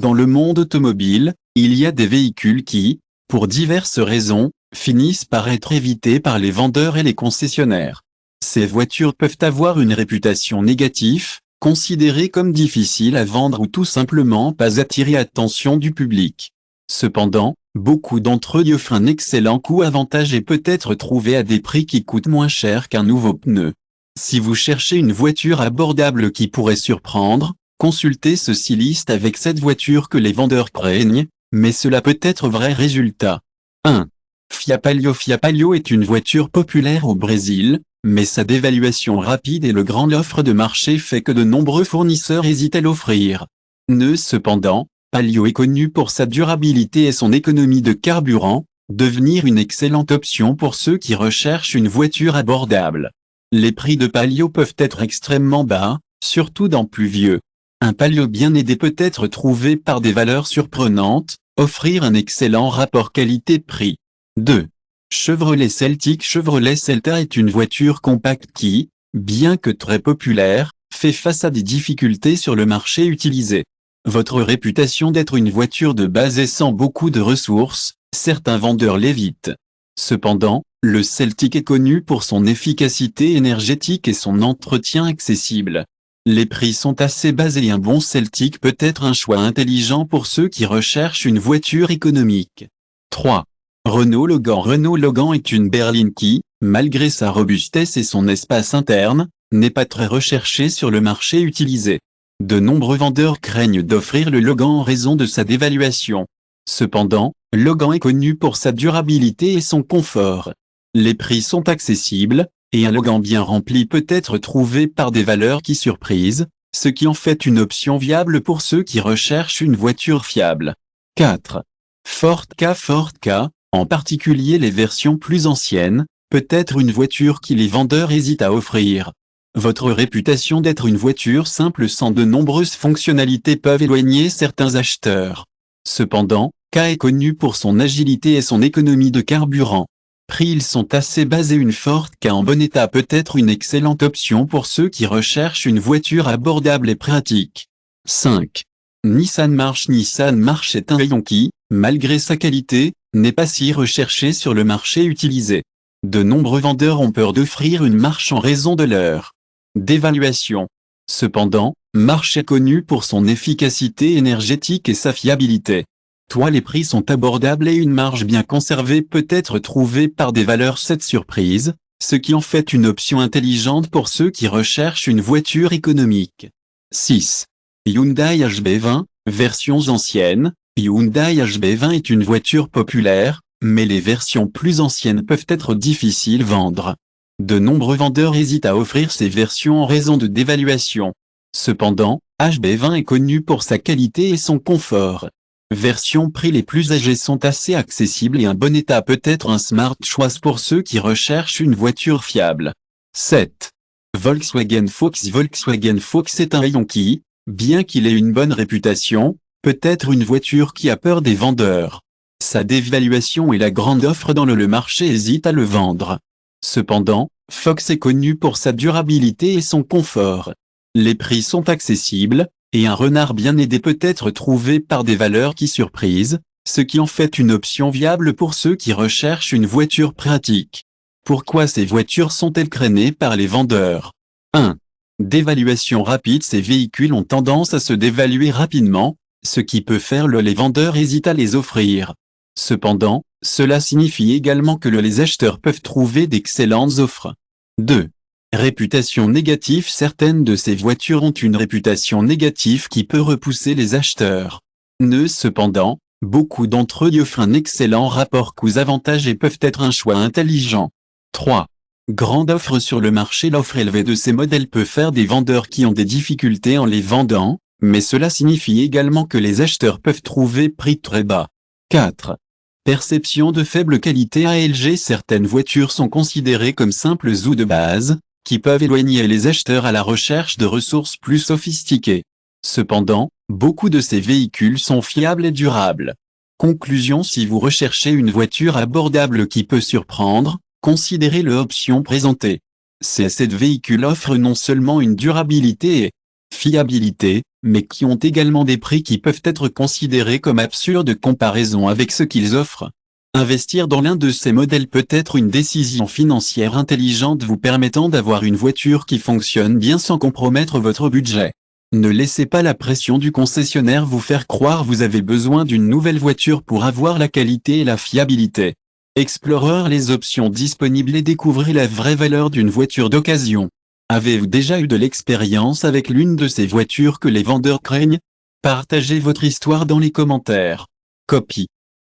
Dans le monde automobile, il y a des véhicules qui, pour diverses raisons, finissent par être évités par les vendeurs et les concessionnaires. Ces voitures peuvent avoir une réputation négative, considérées comme difficiles à vendre ou tout simplement pas attirer l'attention du public. Cependant, beaucoup d'entre eux y offrent un excellent coût-avantage et peut être trouvé à des prix qui coûtent moins cher qu'un nouveau pneu. Si vous cherchez une voiture abordable qui pourrait surprendre, consultez ceci liste avec cette voiture que les vendeurs craignent, mais cela peut être vrai. Résultat. 1. Fiat Palio. Fiat Palio est une voiture populaire au Brésil, mais sa dévaluation rapide et le grand offre de marché fait que de nombreux fournisseurs hésitent à l'offrir. Cependant, Palio est connu pour sa durabilité et son économie de carburant, devenir une excellente option pour ceux qui recherchent une voiture abordable. Les prix de Palio peuvent être extrêmement bas, surtout dans plus vieux. Un Palio bien aidé peut être trouvé par des valeurs surprenantes, offrir un excellent rapport qualité-prix. 2. Chevrolet Celtic. Chevrolet Celta est une voiture compacte qui, bien que très populaire, fait face à des difficultés sur le marché utilisé. Votre réputation d'être une voiture de base et sans beaucoup de ressources, certains vendeurs l'évitent. Cependant, le Celtic est connu pour son efficacité énergétique et son entretien accessible. Les prix sont assez bas et un bon Celtic peut être un choix intelligent pour ceux qui recherchent une voiture économique. 3. Renault Logan. Renault Logan est une berline qui, malgré sa robustesse et son espace interne, n'est pas très recherchée sur le marché utilisé. De nombreux vendeurs craignent d'offrir le Logan en raison de sa dévaluation. Cependant, Logan est connu pour sa durabilité et son confort. Les prix sont accessibles, et un Logan bien rempli peut être trouvé par des valeurs qui surprisent, ce qui en fait une option viable pour ceux qui recherchent une voiture fiable. 4. Ford Ka. Ford Ka, en particulier les versions plus anciennes, peut être une voiture qui les vendeurs hésitent à offrir. Votre réputation d'être une voiture simple sans de nombreuses fonctionnalités peuvent éloigner certains acheteurs. Cependant, Ka est connu pour son agilité et son économie de carburant. Prix. Ils sont assez bas et une Ford Ka en bon état peut être une excellente option pour ceux qui recherchent une voiture abordable et pratique. 5. Nissan March. Nissan March est un rayon qui, malgré sa qualité, n'est pas si recherché sur le marché utilisé. De nombreux vendeurs ont peur d'offrir une March en raison de leur dévaluation. Cependant, March est connu pour son efficacité énergétique et sa fiabilité. Les prix sont abordables et une marge bien conservée peut être trouvée par des valeurs cette surprise, ce qui en fait une option intelligente pour ceux qui recherchent une voiture économique. 6. Hyundai HB20, versions anciennes. Hyundai HB20 est une voiture populaire, mais les versions plus anciennes peuvent être difficiles à vendre. De nombreux vendeurs hésitent à offrir ces versions en raison de dévaluation. Cependant, HB20 est connu pour sa qualité et son confort. Versions prix. Les plus âgés sont assez accessibles et un bon état peut être un smart choice pour ceux qui recherchent une voiture fiable. 7. Volkswagen Fox. Volkswagen Fox est un rayon qui, bien qu'il ait une bonne réputation, peut être une voiture qui a peur des vendeurs. Sa dévaluation et la grande offre dans le marché hésitent à le vendre. Cependant, Fox est connu pour sa durabilité et son confort. Les prix sont accessibles, et un renard bien aidé peut être trouvé par des valeurs qui surprisent, ce qui en fait une option viable pour ceux qui recherchent une voiture pratique. Pourquoi ces voitures sont-elles crainées par les vendeurs? 1. Dévaluation rapide. Ces véhicules ont tendance à se dévaluer rapidement, ce qui peut faire les vendeurs hésitent à les offrir. Cependant, cela signifie également que les acheteurs peuvent trouver d'excellentes offres. 2. Réputation négative. Certaines de ces voitures ont une réputation négative qui peut repousser les acheteurs. Cependant, beaucoup d'entre eux y offrent un excellent rapport coût-avantage et peuvent être un choix intelligent. 3. Grande offre sur le marché. L'offre élevée de ces modèles peut faire des vendeurs qui ont des difficultés en les vendant, mais cela signifie également que les acheteurs peuvent trouver prix très bas. 4. Perception de faible qualité. ALG. Certaines voitures sont considérées comme simples ou de base, qui peuvent éloigner les acheteurs à la recherche de ressources plus sophistiquées. Cependant, beaucoup de ces véhicules sont fiables et durables. Conclusion. Si vous recherchez une voiture abordable qui peut surprendre, considérez l'option présentée. Cette véhicule offre non seulement une durabilité et fiabilité, mais qui ont également des prix qui peuvent être considérés comme absurdes comparaison avec ce qu'ils offrent. Investir dans l'un de ces modèles peut être une décision financière intelligente vous permettant d'avoir une voiture qui fonctionne bien sans compromettre votre budget. Ne laissez pas la pression du concessionnaire vous faire croire vous avez besoin d'une nouvelle voiture pour avoir la qualité et la fiabilité. Explorez les options disponibles et découvrez la vraie valeur d'une voiture d'occasion. Avez-vous déjà eu de l'expérience avec l'une de ces voitures que les vendeurs craignent? Partagez votre histoire dans les commentaires. Copie.